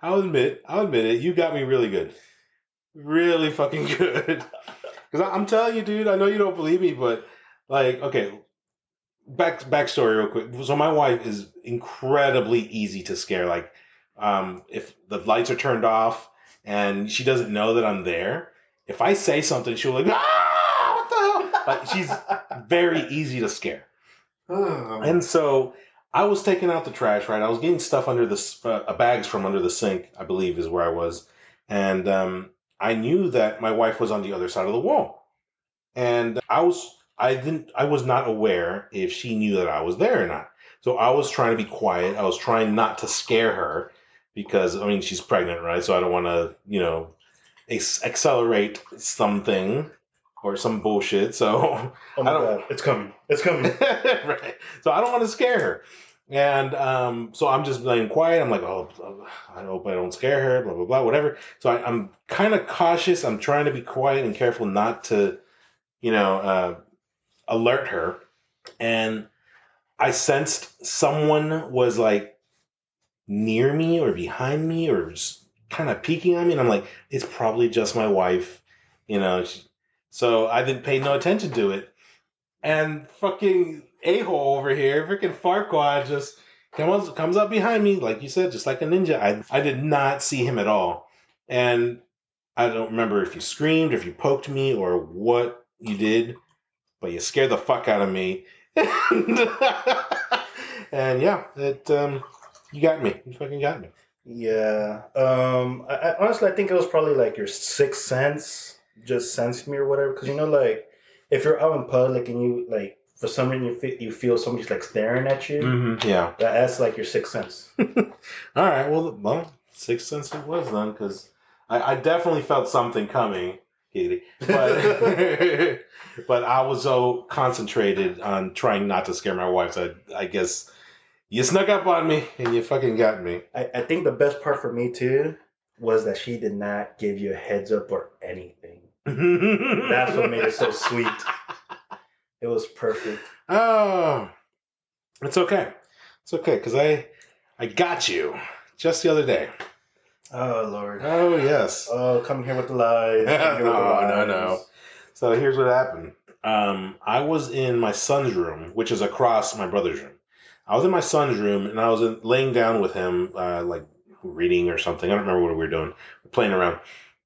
I'll admit it. You got me really good. Really fucking good. Because I'm telling you, dude, I know you don't believe me, but, like, okay, backstory real quick. So my wife is incredibly easy to scare. Like, if the lights are turned off and she doesn't know that I'm there, if I say something, she'll like, ah, what the hell? Like, she's very easy to scare. And so I was taking out the trash, right? I was getting stuff under the bags from under the sink, I believe is where I was. And I knew that my wife was on the other side of the wall. And I was not aware if she knew that I was there or not. So I was trying to be quiet. I was trying not to scare her because, I mean, she's pregnant, right? So I don't want to, accelerate something or some bullshit. So oh my God, it's coming. It's coming. Right. So I don't want to scare her. And so I'm just playing quiet. I'm like, oh, I hope I don't scare her, blah, blah, blah, whatever. So I'm kind of cautious. I'm trying to be quiet and careful not to, alert her. And I sensed someone was like near me or behind me or just kind of peeking at me. And I'm like, it's probably just my wife, So I didn't pay no attention to it. And fucking a-hole over here, freaking Farquad just comes up behind me, like you said, just like a ninja. I did not see him at all. And I don't remember if you screamed, if you poked me, or what you did, but you scared the fuck out of me. And yeah, you got me. You fucking got me. Yeah. I honestly, I think it was probably like your sixth sense just sensed me or whatever. Because, like, if you're out in public and you, like, for some reason you feel somebody's, like, staring at you. Mm-hmm. Yeah. That's, like, your sixth sense. All right. Well, sixth sense it was then, because I definitely felt something coming, Katie. But, but I was so concentrated on trying not to scare my wife, so I guess you snuck up on me and you fucking got me. I think the best part for me, too, was that she did not give you a heads up or anything. That's what made it so sweet. It was perfect. Oh, it's okay. It's okay, because I got you just the other day. Oh, Lord. Oh, yes. Oh, come here with the lies. No. So here's what happened. I was in my son's room, which is across my brother's room. I was in my son's room, and I was laying down with him, like reading or something. I don't remember what we were doing. We're playing around.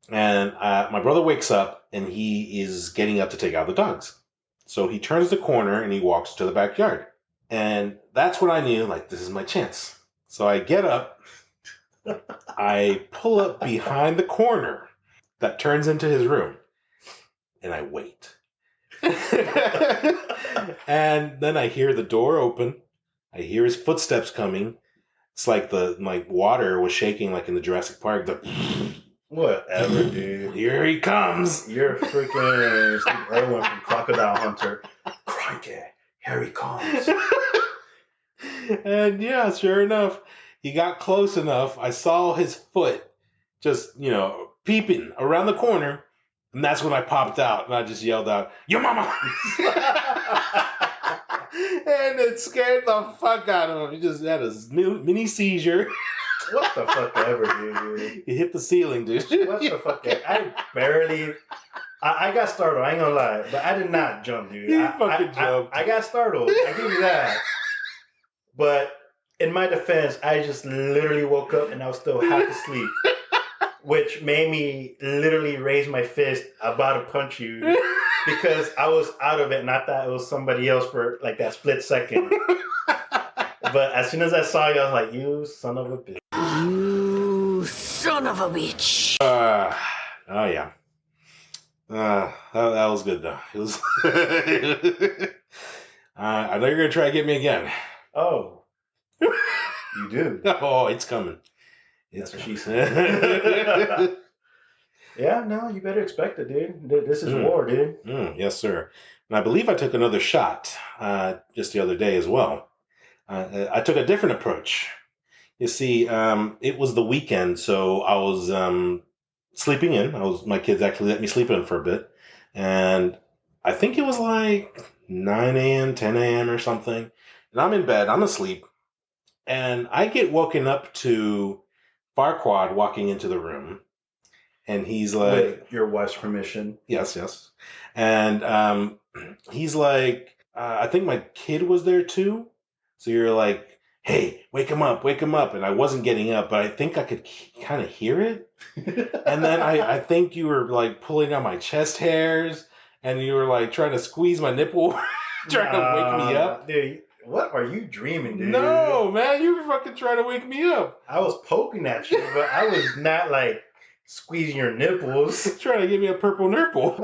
And my brother wakes up, and he is getting up to take out the dogs. So he turns the corner, and he walks to the backyard. And that's when I knew, like, this is my chance. So I get up, I pull up behind the corner that turns into his room, and I wait. And then I hear the door open. I hear his footsteps coming. It's like the water was shaking, like in the Jurassic Park. Whatever, dude. Here he comes. You're freaking Steve Irwin from Crocodile Hunter. Crikey, here he comes. And yeah, sure enough, he got close enough. I saw his foot just, peeping around the corner. And that's when I popped out and I just yelled out, "Your mama!" And it scared the fuck out of him. He just had a mini seizure. What the fuck ever, dude? He hit the ceiling, dude. What the fuck ever? I got startled, I ain't gonna lie. But I did not jump, dude. Fucking jumped. I got startled. I give you that. But in my defense, I just literally woke up and I was still half asleep. Which made me literally raise my fist about to punch you because I was out of it and I thought it was somebody else for like that split second. But as soon as I saw you, I was like, "You son of a bitch." You son of a bitch. Oh yeah. That was good though. It was. I know you're gonna try to get me again. Oh, you do? Oh, it's coming. That's what she said. Yeah, no, you better expect it, dude. This is war, dude. Yes, sir. And I believe I took another shot just the other day as well. I took a different approach. You see, it was the weekend, so I was sleeping in. My kids actually let me sleep in for a bit. And I think it was like 9 a.m., 10 a.m. or something. And I'm in bed, I'm asleep. And I get woken up to Farquad walking into the room. And he's like... With your wife's permission. Yes. And he's like, I think my kid was there too. So you're like, "Hey, wake him up. And I wasn't getting up, but I think I could kind of hear it. And then I think you were like pulling on my chest hairs and you were like trying to squeeze my nipple, trying to wake me up. Dude, what are you dreaming, dude? No, man, you were fucking trying to wake me up. I was poking at you, but I was not like squeezing your nipples. Trying to give me a purple nipple.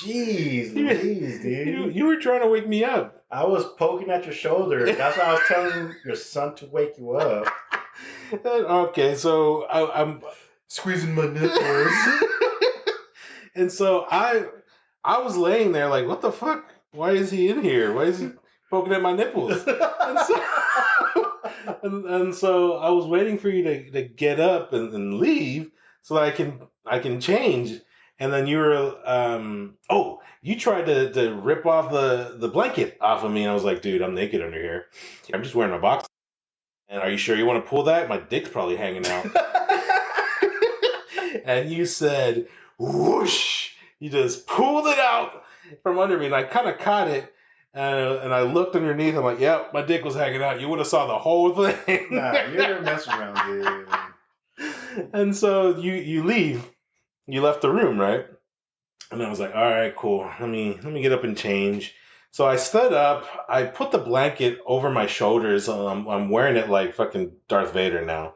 Jeez Louise, dude. You were trying to wake me up. I was poking at your shoulder. That's why I was telling your son to wake you up. Okay, so I'm squeezing my nipples. And so I was laying there like, what the fuck? Why is he in here? Why is he poking at my nipples? And so I was waiting for you to get up and leave so that I can change. And then you were, you tried to rip off the blanket off of me. And I was like, dude, I'm naked under here. I'm just wearing my box. And are you sure you want to pull that? My dick's probably hanging out. And you said, whoosh. You just pulled it out from under me. And I kind of caught it. And I looked underneath. I'm like, yep, my dick was hanging out. You would have saw the whole thing. Nah, you're messing around, dude. And so you leave. You left the room, right? And I was like, all right, cool. Let me get up and change. So I stood up. I put the blanket over my shoulders. I'm wearing it like fucking Darth Vader now.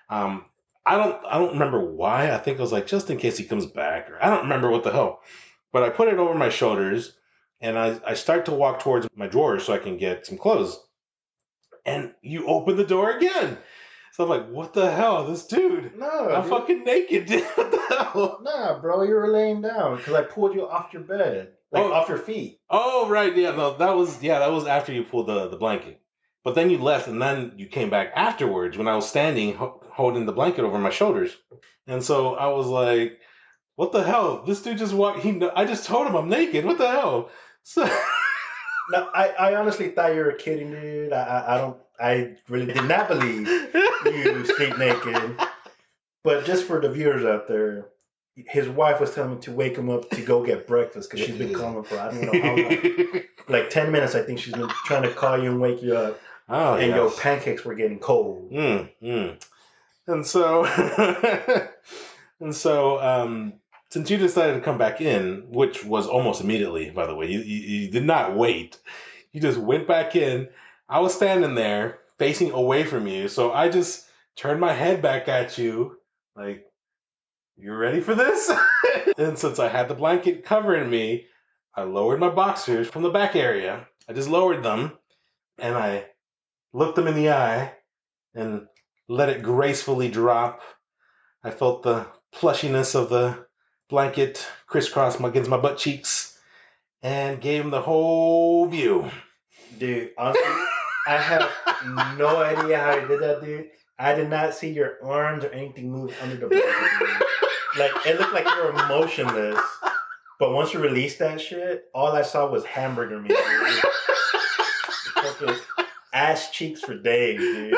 I don't remember why. I think I was like, just in case he comes back. Or I don't remember what the hell. But I put it over my shoulders. And I start to walk towards my drawers so I can get some clothes. And you open the door again. So I'm like, what the hell? This dude. No. I'm fucking naked, dude. What the hell? Nah, bro, you were laying down because I pulled you off your bed. Off your feet. Oh, right. Yeah, no, that was after you pulled the blanket. But then you left and then you came back afterwards when I was standing holding the blanket over my shoulders. And so I was like, what the hell? This dude just walked. I just told him I'm naked. What the hell? So... No, I honestly thought you were kidding, dude. I really did not believe you stayed naked. But just for the viewers out there, his wife was telling me to wake him up to go get breakfast because she's been calling for I don't know how long. Like 10 minutes, I think she's been trying to call you and wake you up. Oh, and your pancakes were getting cold. And so, since you decided to come back in, which was almost immediately, by the way, you did not wait. You just went back in. I was standing there facing away from you. So I just turn my head back at you, like, you ready for this? And since I had the blanket covering me, I lowered my boxers from the back area. I just lowered them, and I looked them in the eye and let it gracefully drop. I felt the plushiness of the blanket crisscross against my butt cheeks and gave him the whole view. Dude, honestly, I have no idea how you did that, dude. I did not see your arms or anything move under the blanket, dude. Like, it looked like you were motionless. But once you released that shit, all I saw was hamburger meat, dude. Fucking ass cheeks for days, dude.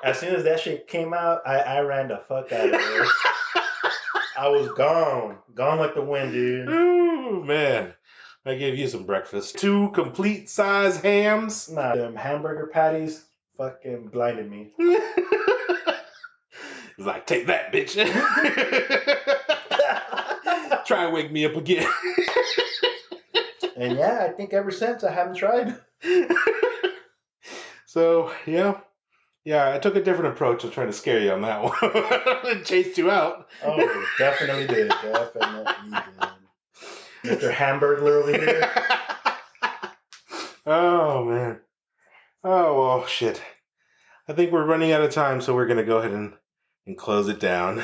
As soon as that shit came out, I ran the fuck out of there. I was gone like the wind, dude. Ooh, man. I gave you some breakfast. 2 complete size hams. Nah, them hamburger patties fucking blinded me. It's like, take that, bitch. Try and wake me up again. And yeah, I think ever since I haven't tried. So, yeah, I took a different approach of trying to scare you on that one. And chased you out. Oh, definitely did. Mr. Hamburglar over here. Oh, man. Oh, well, shit. I think we're running out of time, so we're going to go ahead and close it down.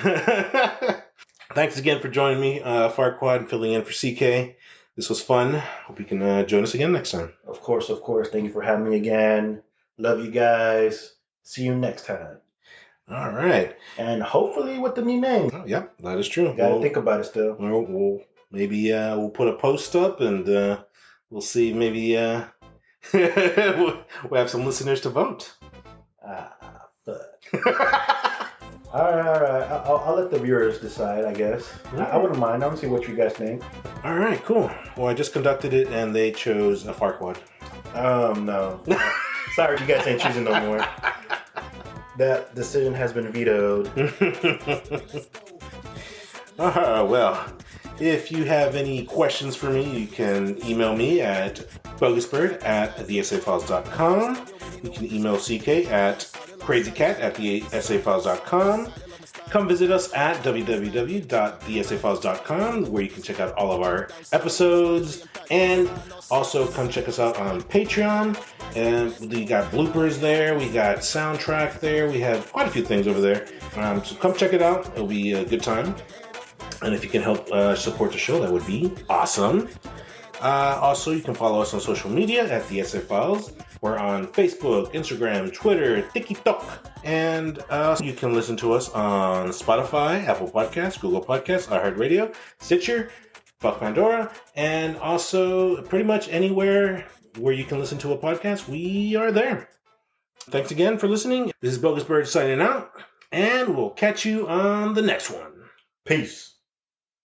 Thanks again for joining me, Farquad, and filling in for CK. This was fun. Hope you can join us again next time. Of course. Thank you for having me again. Love you guys. See you next time. All right. And hopefully with the new name. Oh, yeah, that is true. Gotta think about it still. Maybe we'll put a post up and we'll see. Maybe we'll have some listeners to vote. Fuck. All right. I'll let the viewers decide, I guess. I wouldn't mind. I want to see what you guys think. All right, cool. Well, I just conducted it, and they chose a Farquad. No. Sorry, you guys ain't choosing no more. That decision has been vetoed. Well, if you have any questions for me, you can email me at BogusBird@theessayfiles.com. You can email CK at CrazyKat@theessayfiles.com. Come visit us at www.theessayfiles.com, where you can check out all of our episodes, and also come check us out on Patreon. And we got bloopers there, we got soundtrack there, we have quite a few things over there. So come check it out. It'll be a good time. And if you can help support the show, that would be awesome. Also, you can follow us on social media at The Essay Files. We're on Facebook, Instagram, Twitter, TikTok. And you can listen to us on Spotify, Apple Podcasts, Google Podcasts, iHeartRadio, Stitcher, Fuck Pandora, and also pretty much anywhere where you can listen to a podcast, we are there. Thanks again for listening. This is BogusBird signing out, and we'll catch you on the next one. Peace.